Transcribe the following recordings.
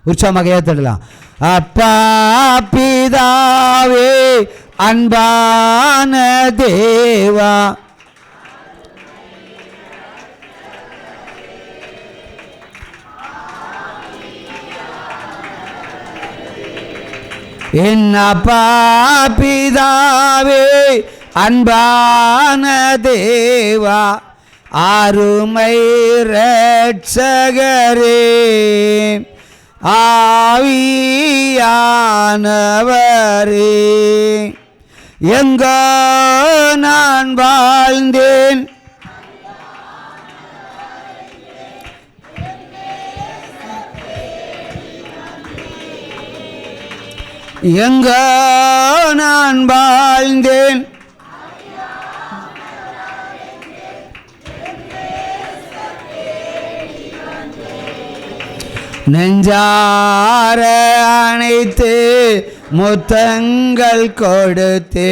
உற்சாகமாக ஏத்தடலாம். அப்பா பிதாவே அன்பான தேவா, என் அப்பா பிதாவே அன்பான தேவா, அருமை இரட்சகரே, ஆவியானவரே, எங்கோ நான் வாழ்ந்தேன் எங்கோ நான் வாழ்ந்தேன் நெஞ்சார அணைத்து முத்தங்கள் கொடுத்து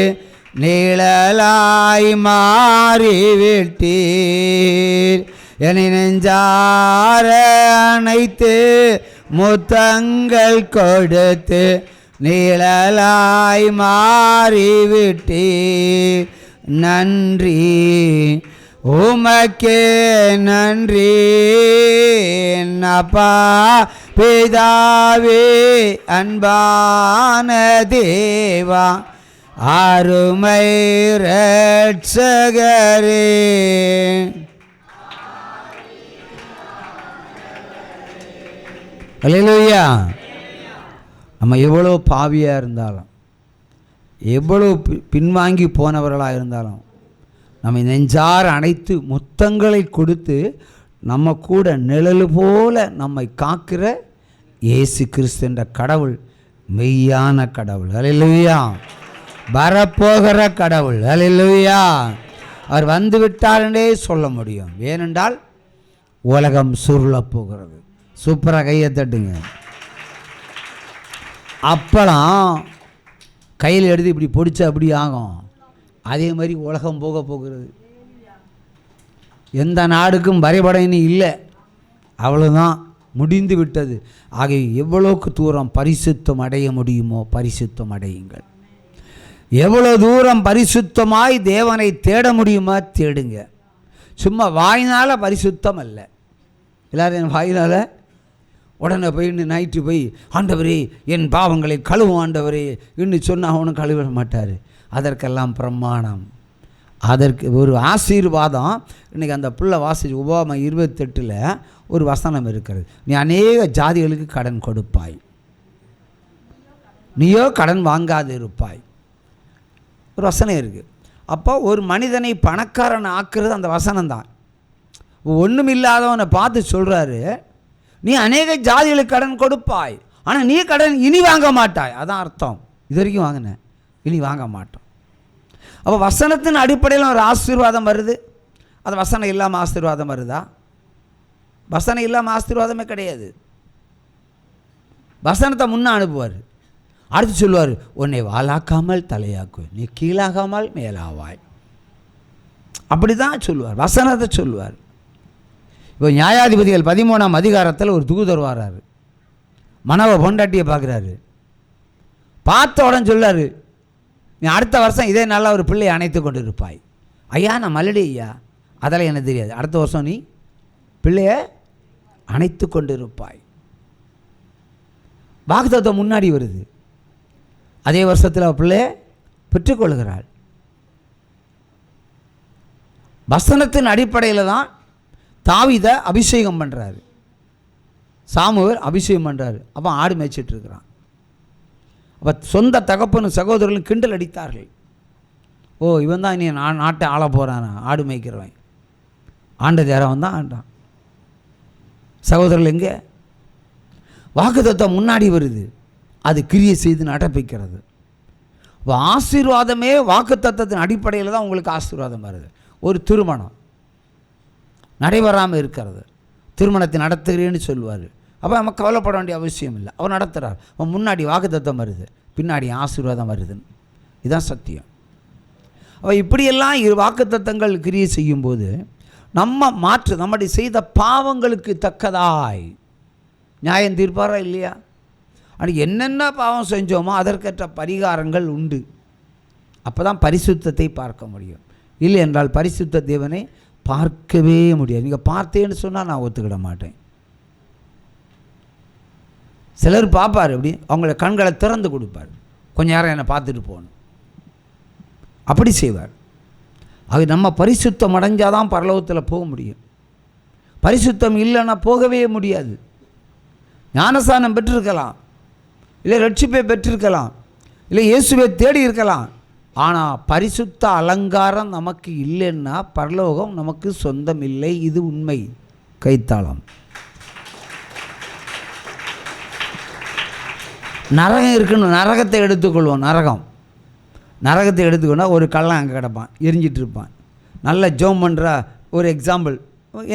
நீழலாய் மாறிவிட்டீர். என்னை நெஞ்சார அணைத்து முத்தங்கள் கொடுத்து நீழலாய் மாறிவிட்டீர். நன்றி உமக்கே நன்றி அப்பா பிதாவே அன்பான தேவா, அருமை இரட்சகரே. அல்லேலூயா. நம்ம எவ்வளோ பாவியாக இருந்தாலும், எவ்வளோ பின்வாங்கி போனவர்களாக இருந்தாலும், நம்ம நெஞ்சார அனைத்து முத்தங்களை கொடுத்து நம்ம கூட நிழல் போல நம்மை காக்கிற இயேசு கிறிஸ்து என்ற கடவுள் மெய்யான கடவுள். அல்லேலூயா. வரப்போகிற கடவுள். அல்லேலூயா. அவர் வந்து விட்டார்ன்றே சொல்ல முடியும். ஏனென்றால் உலகம் சுருளப் போகிறது. சூப்பராக கையை தட்டுங்க. அப்பளம் கையில் எடுத்து இப்படி பொடிச்சா அப்படி ஆகும். அதே மாதிரி உலகம் போக போகிறது. எந்த நாடுக்கும் வரைபடம் இனி இல்லை, அவ்வளோதான், முடிந்து விட்டது. ஆக எவ்வளோக்கு தூரம் பரிசுத்தம் அடைய முடியுமோ பரிசுத்தம் அடையுங்கள். எவ்வளோ தூரம் பரிசுத்தமாய் தேவனை தேட முடியுமா தேடுங்க. சும்மா வாயினால் பரிசுத்தம் அல்ல. எல்லோரும் என் வாயினால் உடனே போய் நைட்டு போய் ஆண்டவரே என் பாவங்களை கழுவும் ஆண்டவரே இன்னும் சொன்னால் அவனும் கழுவிட மாட்டார். அதற்கெல்லாம் பிரமாணம், அதற்கு ஒரு ஆசீர்வாதம். இன்றைக்கி அந்த பிள்ளை வாசிச்சு உபாகமம் 28 ஒரு வசனம் இருக்கிறது. நீ அநேக ஜாதிகளுக்கு கடன் கொடுப்பாய், நீயோ கடன் வாங்காது இருப்பாய். ஒரு வசனம் இருக்குது. அப்போ ஒரு மனிதனை பணக்காரன் ஆக்குறது அந்த வசனம்தான். ஒன்றும் இல்லாதவனை பார்த்து சொல்கிறாரு, நீ அநேக ஜாதிகளுக்கு கடன் கொடுப்பாய், ஆனால் நீ கடன் இனி வாங்க மாட்டாய். அதான் அர்த்தம். இது வரைக்கும் வாங்கினேன், இனி வாங்க மாட்டோம். அப்போ வசனத்தின் அடிப்படையில் ஒரு ஆசீர்வாதம் வருது. அது வசனம் இல்லாமல் ஆசீர்வாதம் வருதா? வசனம் இல்லாமல் ஆசீர்வாதமே கிடையாது. வசனத்தை முன்னே அனுப்புவார், அடுத்து சொல்லுவார், உன்னை வாலாக்காமல் தலையாக்கு, நீ கீழாகாமல் மேலாவாய். அப்படி தான் சொல்லுவார், வசனத்தை சொல்லுவார். இப்போ நியாயாதிபதிகள் 13ஆம் அதிகாரத்தில் ஒரு தூதர் வர்றாரு. மனவ பொண்டாட்டியை பார்க்குறாரு. பார்த்த உடனே சொல்லார், நீ அடுத்த வருஷம் இதே நல்லா ஒரு பிள்ளையை அணைத்து கொண்டு இருப்பாய். ஐயா நான் மல்லடி ஐயா, அதெல்லாம் எனக்கு தெரியாது. அடுத்த வருஷம் நீ பிள்ளைய அணைத்து கொண்டு இருப்பாய். வாக்குத்தத்தம் முன்னாடி வருது. அதே வருஷத்தில் பிள்ளைய பெற்றுக்கொள்கிறாள். வசனத்தின் அடிப்படையில் தான் தாவீதை அபிஷேகம் பண்ணுறாரு, சாமுவேல் அபிஷேகம் பண்ணுறாரு. அப்போ ஆடு மேய்ச்சிட்டு இருக்கிறான். அப்போ சொந்த தகப்பனும் சகோதரர்களும் கிண்டல் அடித்தார்கள். ஓ இவன் தான் இனி நாட்டை ஆள போகிறான், ஆடு மேய்க்கிறவன். ஆண்ட தேரவன் தான் ஆண்டான். சகோதரர்கள் எங்கே? வாக்குத்தத்தம் முன்னாடி வருது, அது கிரியை செய்து நடப்பிக்கிறது. இப்போ ஆசீர்வாதமே வாக்குத்தத்தத்தின் அடிப்படையில் தான் உங்களுக்கு ஆசீர்வாதம் வருது. ஒரு திருமணம் நடைபெறாமல் இருக்கிறது, திருமணத்தை நடத்துகிறேன்னு சொல்லுவார். அப்போ நம்ம கவலைப்பட வேண்டிய அவசியம் இல்லை, அவர் நடத்துகிறார். அவன் முன்னாடி வாக்குத்தத்தம் வருது, பின்னாடி ஆசீர்வாதம் வருதுன்னு. இதுதான் சத்தியம். அப்போ இப்படியெல்லாம் வாக்குத்தத்தங்கள் கிரியை செய்யும்போது நம்ம நம்முடைய செய்த பாவங்களுக்கு தக்கதாய் நியாயம் தீர்ப்பாரா இல்லையா? ஆனால் என்னென்ன பாவம் செஞ்சோமோ அதற்கேற்ற பரிகாரங்கள் உண்டு. அப்போ தான் பரிசுத்தத்தை பார்க்க முடியும். இல்லை என்றால் பரிசுத்த தேவனை பார்க்கவே முடியாது. நீங்கள் பார்த்தேன்னு சொன்னால் நான் ஒத்துக்கிட மாட்டேன். சிலர் பார்ப்பார், அப்படி அவங்கள கண்களை திறந்து கொடுப்பார், கொஞ்ச நேரம் என்னை பார்த்துட்டு போகணும், அப்படி செய்வார். அது நம்ம பரிசுத்தம் அடைஞ்சால் தான் பரலோகத்தில் போக முடியும். பரிசுத்தம் இல்லைன்னா போகவே முடியாது. ஞானஸ்நானம் பெற்றிருக்கலாம், இல்லை ரட்சிப்பை பெற்றிருக்கலாம், இல்லை இயேசுவை தேடி இருக்கலாம். ஆனால் பரிசுத்த அலங்காரம் நமக்கு இல்லைன்னா பரலோகம் நமக்கு சொந்தம் இல்லை. இது உண்மை. கைத்தாளம். நரகம் இருக்குன்னு நரகத்தை எடுத்துக்கொள்வோம். நரகத்தை எடுத்துக்கொண்டா ஒரு கள்ளன் அங்கே கிடப்பான், எரிஞ்சிட்டு இருப்பான். நல்ல ஜோம் பண்ணுற ஒரு எக்ஸாம்பிள்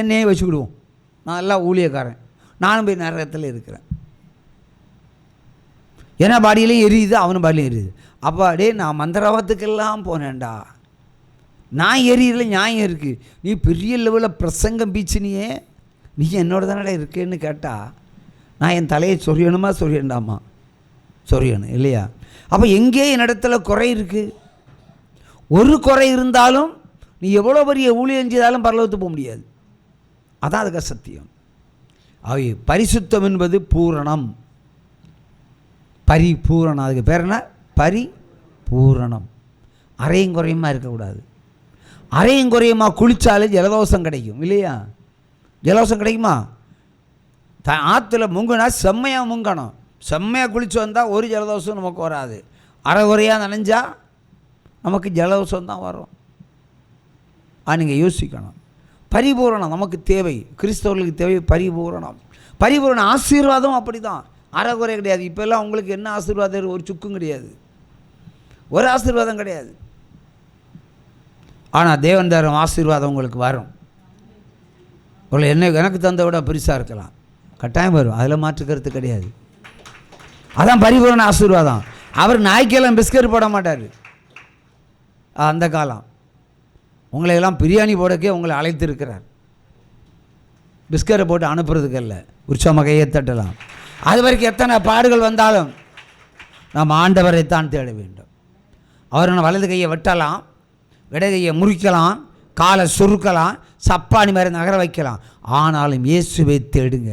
என்னையே வச்சுக்கிடுவோம். நான் எல்லாம் ஊழியக்காரன், நானும் போய் நரகத்தில் இருக்கிறேன். ஏன்னா பாடியிலையும் எரியுது, அவனும் பாடியிலையும் எரியுது. அப்போ அடே நான் மந்திரவாதத்துக்கெல்லாம் போனேன்டா, நான் எரியல, நியாயம் இருக்குது. நீ பெரிய லெவலில் பிரசங்கம் பீச்சினியே, நீ என்னோட தானடா இருக்கேன்னு கேட்டால் நான் என் தலையை சொரியணுமா சொரியண்டாமா? சொரியணும் இல்லையா? அப்போ எங்கே என்னிடத்துல குறை இருக்குது? ஒரு குறை இருந்தாலும் நீ எவ்வளோ பெரிய ஊழியம் செய்தாலும் பரலோகத்துக்கு போக முடியாது. அதான் அதுக்கு சத்தியம். அவை பரிசுத்தம் என்பது பூரணம், பரிபூரணம். அதுக்கு பேர் என்ன? பரிபூரணம். அரையும் குறையுமா இருக்கக்கூடாது. அரையும் குறையுமா குளித்தாலே ஜலதோஷம் கிடைக்கும் இல்லையா? ஜலதோஷம் கிடைக்குமா? ஆற்றுல முங்கினா செம்மையாக முங்கணும். செம்மையாக குளித்து வந்தால் ஒரு ஜலதோஷம் நமக்கு வராது. அரை குறையாக நனைஞ்சால் நமக்கு ஜலதோஷம் தான் வரும். நீங்கள் யோசிக்கணும். பரிபூரணம் நமக்கு தேவை, கிறிஸ்தவர்களுக்கு தேவை பரிபூரணம். பரிபூரண ஆசீர்வாதம் அப்படி தான், அறகுறை கிடையாது. இப்போல்லாம் உங்களுக்கு என்ன ஆசீர்வாதம்? ஒரு சுக்கும் கிடையாது, ஒரு ஆசீர்வாதம் கிடையாது. ஆனால் தேவன் தரும் ஆசீர்வாதம் உங்களுக்கு வரும். உங்களை என்ன எனக்கு தந்த விட பெருசாக இருக்கலாம், கட்டாயம் வரும், அதில் மாற்று கருத்து கிடையாது. அதான் பரிபூரண ஆசீர்வாதம். அவர் நாய்க்கெல்லாம் பிஸ்கட் போட மாட்டார். அந்த காலம் உங்களையெல்லாம் பிரியாணி போடக்கே உங்களை அழைத்திருக்கிறார். பிஸ்கரை போட்டு அனுப்புறதுக்கு இல்லை, உற்சவமாக கையை தட்டலாம். அது வரைக்கும் எத்தனை பாடுகள் வந்தாலும் நாம் ஆண்டவரைத்தான் தேட வேண்டும். அவர் வலது கையை வெட்டலாம், இடது கையை முறிக்கலாம், காலை சுருக்கலாம், சப்பானி மாதிரி நகர வைக்கலாம். ஆனாலும் இயேசுவை தேடுங்க.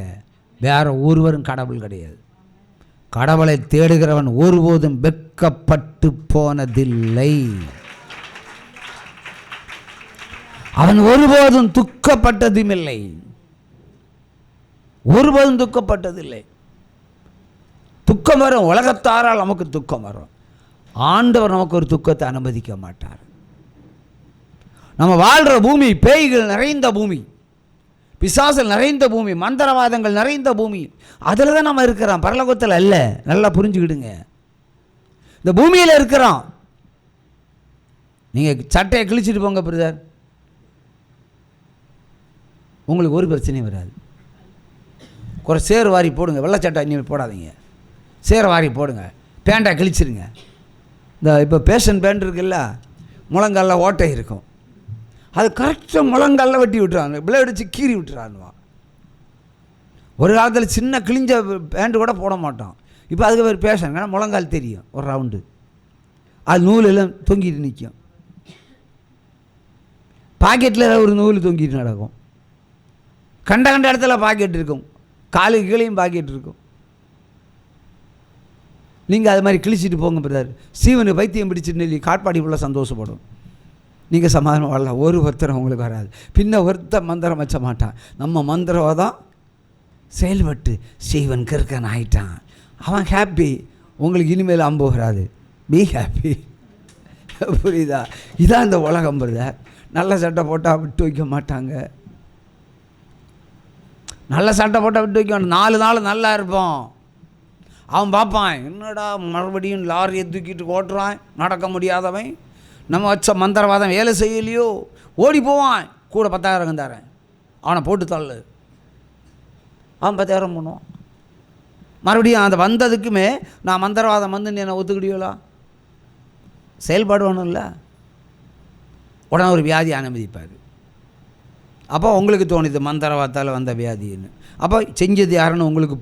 வேற ஒருவரும் கடவுள் கிடையாது. கடவுளை தேடுகிறவன் ஒருபோதும் வெட்கப்பட்டு போனதில்லை. அவன் ஒருபோதும் துக்கப்பட்டதும் இல்லை, ஒருபோதும் துக்கப்பட்டதில்லை. துக்கம் வரும், உலகத்தாரால் நமக்கு துக்கம் வரும். ஆண்டவர் நமக்கு ஒரு துக்கத்தை அனுமதிக்க மாட்டார். நம்ம வாழ்கிற பூமி பேய்கள் நிறைந்த பூமி, பிசாசல் நிறைந்த பூமி, மந்திரவாதங்கள் நிறைந்த பூமி. அதில் தான் நம்ம இருக்கிறோம், பரலோகத்தில் அல்ல. நல்லா புரிஞ்சுக்கிடுங்க. இந்த பூமியில் இருக்கிறோம். நீங்கள் சட்டையை கிழிச்சிட்டு போங்க பிரதர், உங்களுக்கு ஒரு பிரச்சனையும் வராது. ஒரு சேர் வாரி போடுங்க, வெள்ளச்சட்டை இனிமேல் போடாதீங்க, சேர் வாரி போடுங்க, பேண்டை கிழிச்சிருங்க. இந்த இப்போ பேஷன் பேண்ட் இருக்குல்ல, முழங்காலில் ஓட்டை இருக்கும், அது கரெக்டாக முழங்காலில் வெட்டி விட்டுறாங்க, பிளேட் வச்சு கீறி விட்டுறான்னுவான். ஒரு காலத்தில் சின்ன கிழிஞ்ச பேண்ட்டு கூட போட மாட்டோம், இப்போ அதுக்கு ஒரு பேஷன். ஏன்னா முழங்கால் தெரியும், ஒரு ரவுண்டு அது நூல் எல்லாம் தொங்கிட்டு நிற்கும். பாக்கெட்டில் ஒரு நூல் தொங்கிட்டு நடக்கும். கண்ட கண்ட இடத்துல பாக்கெட் இருக்கும், காலுக்கு கீழையும் பாக்கெட் இருக்கும். நீங்கள் அது மாதிரி கிழிச்சிட்டு போங்க பிரதர். சீவனு பைத்தியம் பிடிச்சிட்டு சொல்லி காட்பாடி ஃபுல்லாக சந்தோஷப்படும். நீங்கள் சமாதானம் வாழலாம், ஒரு ஒருத்தரம் உங்களுக்கு வராது. பின்ன ஒருத்தர் மந்திரம் வச்ச மாட்டான். நம்ம மந்திரவாதம் செயல்பட்டு சீவன் கிறுக்கன் ஆகிட்டான், அவன் ஹாப்பி. உங்களுக்கு இனிமேல் அம்பு வராது, பி ஹாப்பி. புரியுதா? இதான் இந்த உலகம் பிரதர். நல்ல சட்டை போட்டால் விட்டு வைக்க மாட்டாங்க. நல்ல சட்டை போட்டால் விட்டு வைக்க மாட்டான். 4 நாள் நல்லா இருப்போம். அவன் பார்ப்பான், என்னடா மறுபடியும் லாரியை தூக்கிட்டு ஓட்டுறான், நடக்க முடியாதவன், நம்ம வச்ச மந்திரவாதம் வேலை செய்யலையோ, ஓடி போவான். கூட 10,000 தரேன், அவனை போட்டு தள்ளு. அவன் 10,000 பண்ணுவான். மறுபடியும் அந்த வந்ததுக்குமே நான் மந்திரவாதம் வந்து நீ என்னை ஒத்துக்கிடியோலா, செயல்பாடு ஒன்றும் இல்லை. உடனே ஒரு வியாதி அனுமதிப்பார். அப்போ உங்களுக்கு தோணுது மந்திரவாத்தால் வந்த வியாதின்னு. அப்போ செஞ்சது யாருன்னு உங்களுக்கு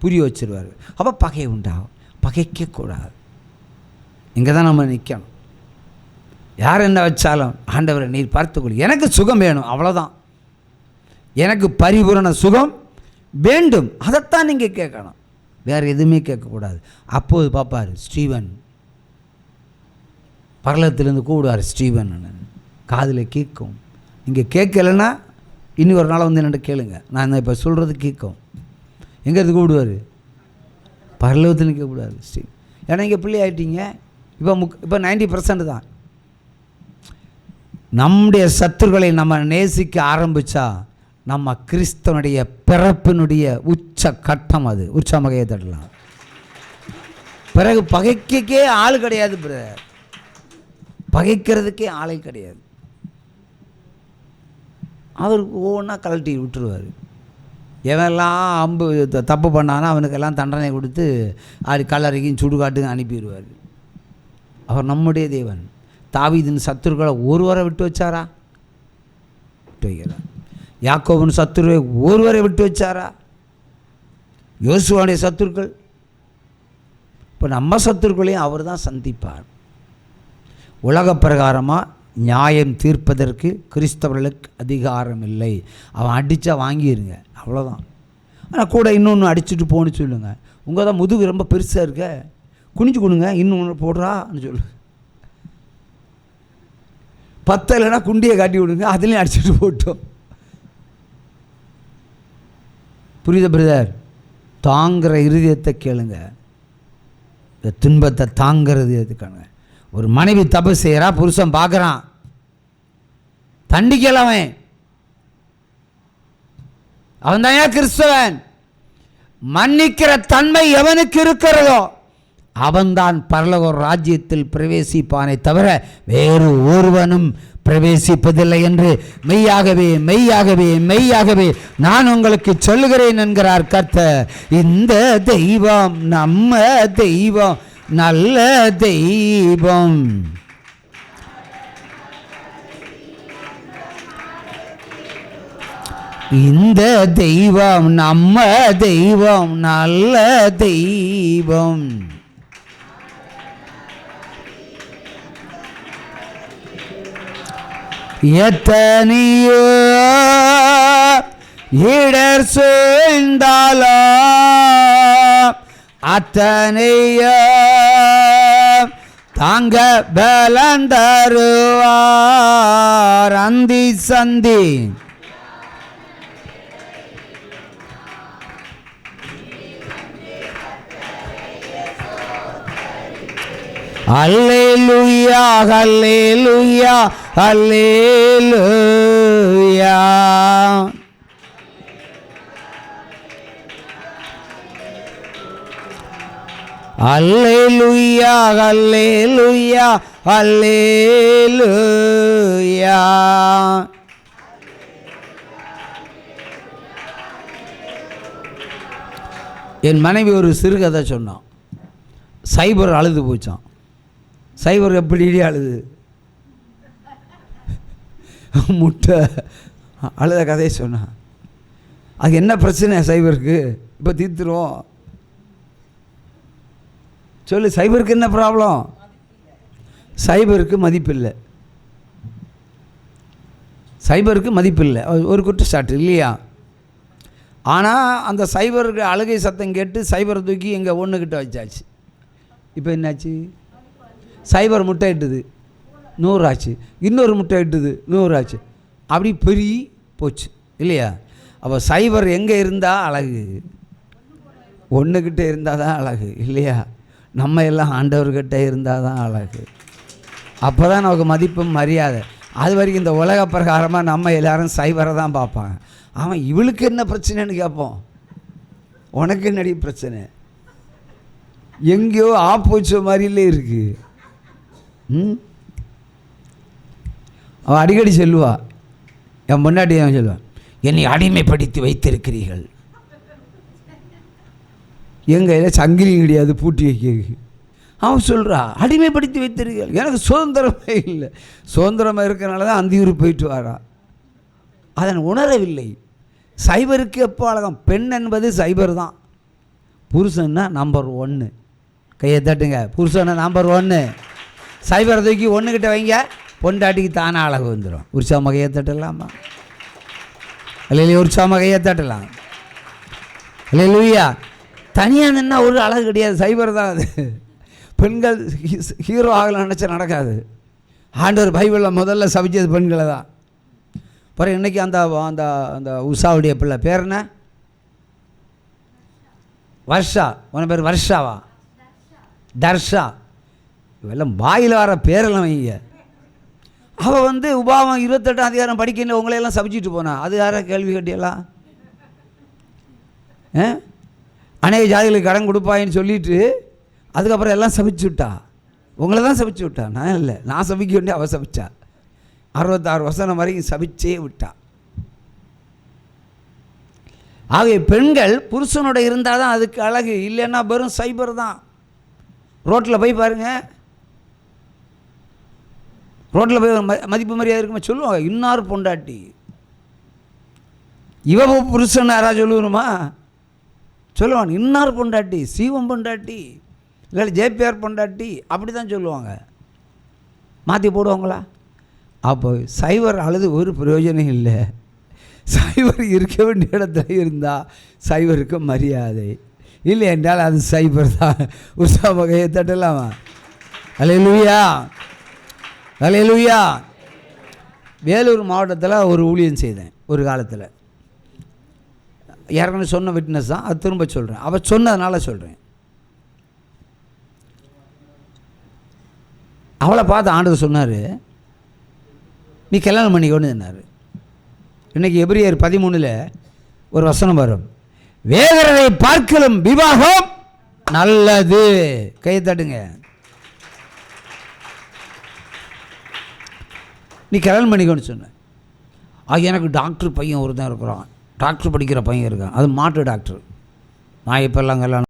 புரிய வச்சிருவார். அப்போ பகை உண்டாகும். பகைக்கக்கூடாது. இங்கே தான் நம்ம நிற்கணும். யார் என்ன வச்சாலும் ஆண்டவரை நீர் பார்த்துக்கொள்ளு, எனக்கு சுகம் வேணும், அவ்வளோதான். எனக்கு பரிபூரண சுகம் வேண்டும், அதைத்தான் நீங்கள் கேட்கணும், வேறு எதுவுமே கேட்கக்கூடாது. அப்போது பார்ப்பார் ஸ்டீவன், பரலத்திலேருந்து கூடுவார் ஸ்டீவன், காதில் கேட்கும். நீங்கள் கேட்கலைன்னா இன்னும் ஒரு நாள் வந்து என்னென்ன கேளுங்க, நான் இப்போ சொல்கிறது கேட்கும். எங்கே இருந்து கூப்பிடுவார்? பரலோகத்தில் நிற்கக்கூடாது ஸ்டீவன். ஏன்னா இங்கே பிள்ளை ஆகிட்டீங்க. இப்போ 90% தான். நம்முடைய சத்துருக்களை நம்ம நேசிக்க ஆரம்பித்தா நம்ம கிறிஸ்தவனுடைய பிறப்பினுடைய உச்ச கட்டம் அது. உற்சாகமாக தட்டலாம். பிறகு பகைக்கே ஆள் கிடையாது. பிரதர், பகைக்கிறதுக்கே ஆளே கிடையாது. அவருக்கு ஒவ்வொன்றா கழட்டி விட்டுருவார். எவெல்லாம் அம்பு தப்பு பண்ணானா அவனுக்கெல்லாம் தண்டனை கொடுத்து அது கல்லறைக்கும் சுடுகாட்டுக்கும் அனுப்பிடுவார். அவர் நம்முடைய தேவன். தாவீதின் சத்துருக்களை ஒருவரை விட்டு வச்சாரா? விட்டு வைக்கிறார். யாக்கோபின் சத்துருவை ஒருவரை விட்டு வச்சாரா? யோசுவாவுடைய சத்துருக்கள். இப்போ நம்ம சத்துருக்களையும் அவர் தான் சந்திப்பார். உலக பிரகாரமாக நியாயம் தீர்ப்பதற்கு கிறிஸ்தவர்களுக்கு அதிகாரம் இல்லை. அவன் அடித்தா வாங்கிடுங்க, அவ்வளோதான். ஆனால் கூட இன்னொன்று அடிச்சுட்டு போன்னு சொல்லுங்கள். உங்கள் தான் முதுகு ரொம்ப பெருசாக இருக்க, குனிஞ்சு கொடுங்க, இன்னொன்று போடுறான்னு சொல்லுங்கள். இல்லைன்னா குண்டியை காட்டி விடுங்க, அதுலேயும் அடிச்சுட்டு போட்டோம். புரியுத பிரதர்? தாங்குகிற இருதயத்தை கேளுங்க, இந்த துன்பத்தை தாங்கிறது எதுக்கான. ஒரு மனைவி தப்பு செய்கிறா, புருஷன் பார்க்குறான், தண்டிக்கல. அவன் தான் கிறிஸ்தவன். மன்னிக்கிற தன்மை எவனுக்கு இருக்கிறதோ அவன்தான் பரலோக ராஜ்யத்தில் பிரவேசிப்பானே தவிர வேறு ஒருவனும் பிரவேசிப்பதில்லை என்று மெய்யாகவே மெய்யாகவே மெய்யாகவே நான் உங்களுக்கு சொல்லுகிறேன் என்கிறார் கர்த்தர். இந்த தெய்வம் நம்ம தெய்வம், நல்ல தெய்வம். இந்த தெய்வம் நம்ம தெய்வம், நல்ல தெய்வம். எத்தனையோ இடர் சூழ்ந்தாலோ அத்தனையோ தாங்க பலன் தருவார். அந்தி சந்தி அல்லேலூயா அல்லேலூயா அல்லேலூயா. அல்லேலூயா அல்லேலூயா அல்லேலூயா. என் மனைவி ஒரு சிறுகதை சொன்னான். சைபர் அழுது போச்சான். சைபர் எப்படி அழுது? முட்டை அழுத கதையை சொன்னான். அது என்ன பிரச்சனை சைபருக்கு? இப்போ தீர்த்துருவோம். சொல்லு, சைபருக்கு என்ன ப்ராப்ளம்? சைபருக்கு மதிப்பில்லை. சைபருக்கு மதிப்பில்லை, ஒரு குற்றச்சாட்டு இல்லையா? ஆனால் அந்த சைபருக்கு அழுகை சத்தம் கேட்டு சைபரை தூக்கி எங்கள் ஒன்றுக்கிட்ட வச்சாச்சு. இப்போ என்னாச்சு? சைபர் முட்டை இட்டுது 100 ஆச்சு, இன்னொரு முட்டை இட்டுது 100 ஆச்சு, அப்படி பெரிய போச்சு இல்லையா? அப்போ சைபர் எங்கே இருந்தால் அழகு? ஒன்றுக்கிட்ட இருந்தால் தான் அழகு இல்லையா? நம்ம எல்லாம் ஆண்டவர்கிட்ட இருந்தால் தான் அழகு. அப்போ தான் நமக்கு மதிப்பும் மரியாதை. அது வரைக்கும் இந்த உலக பிரகாரமாக நம்ம எல்லோரும் சைபரை தான் பார்ப்பாங்க. அவன் இவளுக்கு என்ன பிரச்சனைன்னு கேட்போம். உனக்கு என்னடி பிரச்சனை? எங்கேயோ ஆப்போச்ச மாதிரிலே இருக்குது. அவன் அடிக்கடி சொல்லுவா, என் முன்னாடி அவன் சொல்லுவான், என்னை அடிமைப்படுத்தி வைத்திருக்கிறீர்கள். எங்கள் சங்கிலியும் கிடையாது பூட்டி வைக்க. அவன் சொல்கிறா, அடிமைப்படுத்தி வைத்திருக்கீர்கள், எனக்கு சுதந்திரமே இல்லை. சுதந்திரமாக இருக்கிறனால தான் அந்தியூர் போயிட்டு வாரா. அதன் உணரவில்லை. சைபருக்கு எப்போ அழகம்? பெண் என்பது சைபர் தான். புருஷன்னா நம்பர் 1. கையை தட்டுங்க. புருஷன்னா நம்பர் 1. சைபரை தூக்கி 1கிட்ட வைங்க, பொண்டாட்டிக்கு தானே அழகு வந்துடும். உற்சாகமாக கையை தட்டலாமா? இல்லையா? உற்சாகமாக கையை தட்டலாம். இல்லையா? தனியாக நின்னா ஒரு அழகு கிடையாது, சைபர் தான் அது. பெண்கள் ஹீரோ ஆகலாம் நினச்சா நடக்காது. ஆண்டவர் பைபிளில் முதல்ல சபிச்சது பெண்களை தான். பிறகு இன்றைக்கி அந்த அந்த அந்த உஷாவுடைய பிள்ளை பேர் என்ன? வர்ஷா. உன பேர் வர்ஷாவா? தர்ஷா. இவெல்லாம் வாயில் வர பேரெல்லாம் வைங்க. அவள் வந்து உபாவம் 28 அதிகாரம் படிக்கல உங்களையெல்லாம் சபிச்சிட்டு போனா. அது யாரா கேள்வி கேட்டியெல்லாம்? அநேக ஜாதிகளுக்கு கடன் கொடுப்பாயின்னு சொல்லிட்டு அதுக்கப்புறம் எல்லாம் சபிச்சு விட்டா. உங்களை தான் சபிச்சு விட்டா, நான் இல்லை. நான் சபிக்க வேண்டிய அவள் சபிச்சா. 66 வசனம் வரைக்கும் சபிச்சே விட்டா. ஆகிய பெண்கள் புருஷனோட இருந்தால் தான் அதுக்கு அழகு, இல்லைன்னா வெறும் சைபர் தான். ரோட்டில் போய் பாருங்கள், ரோட்டில் போய் மதிப்பு மரியாதை இருக்குமா சொல்லுவாங்க, இன்னார் பொண்டாட்டி. இவ புருஷன் யாராவது சொல்லுவணுமா? சொல்லுவாங்க இன்னார் பொண்டாட்டி, சீவம் பொண்டாட்டி, இல்லை ஜேபிஆர் பொண்டாட்டி, அப்படி தான் சொல்லுவாங்க. மாற்றி போடுவாங்களா? அப்போ சைவர் அழுது ஒரு பிரயோஜனம் இல்லை. சைவர் இருக்க வேண்டிய இடத்துல இருந்தால் சைவருக்கு மரியாதை இல்லை என்றால் அது சைபர் தான். உற்சாகமாக தட்டலாமா? அல்லேலூயா, அல்லேலூயா. வேலூர் மாவட்டத்தில் ஒரு ஊழியம் செய்தேன் ஒரு காலத்தில். ஏற்கனவே சொன்ன விட்னஸ் தான், அது திரும்ப சொல்கிறேன். அவள் சொன்னதுனால சொல்கிறேன். அவளை பார்த்து ஆண்டவர் சொன்னார், நீ கல்யாணம் பண்ணிக்கொண்டு சொன்னார். இன்றைக்கி எபிரியர் 13 ஒரு வசனம் வரும், வேகிறதை பார்க்கலும் விவாகம் நல்லது. கையை தட்டுங்க. நீ கல்யாணம் பண்ணிக்கொண்டு சொன்ன. எனக்கு டாக்டர் பையன் ஒரு தான் இருக்கிறான், டாக்டர் படிக்கிற பையன் இருக்கான், அது மாட்டு டாக்டர். நான் இப்போல்லாம் கல்யாணம்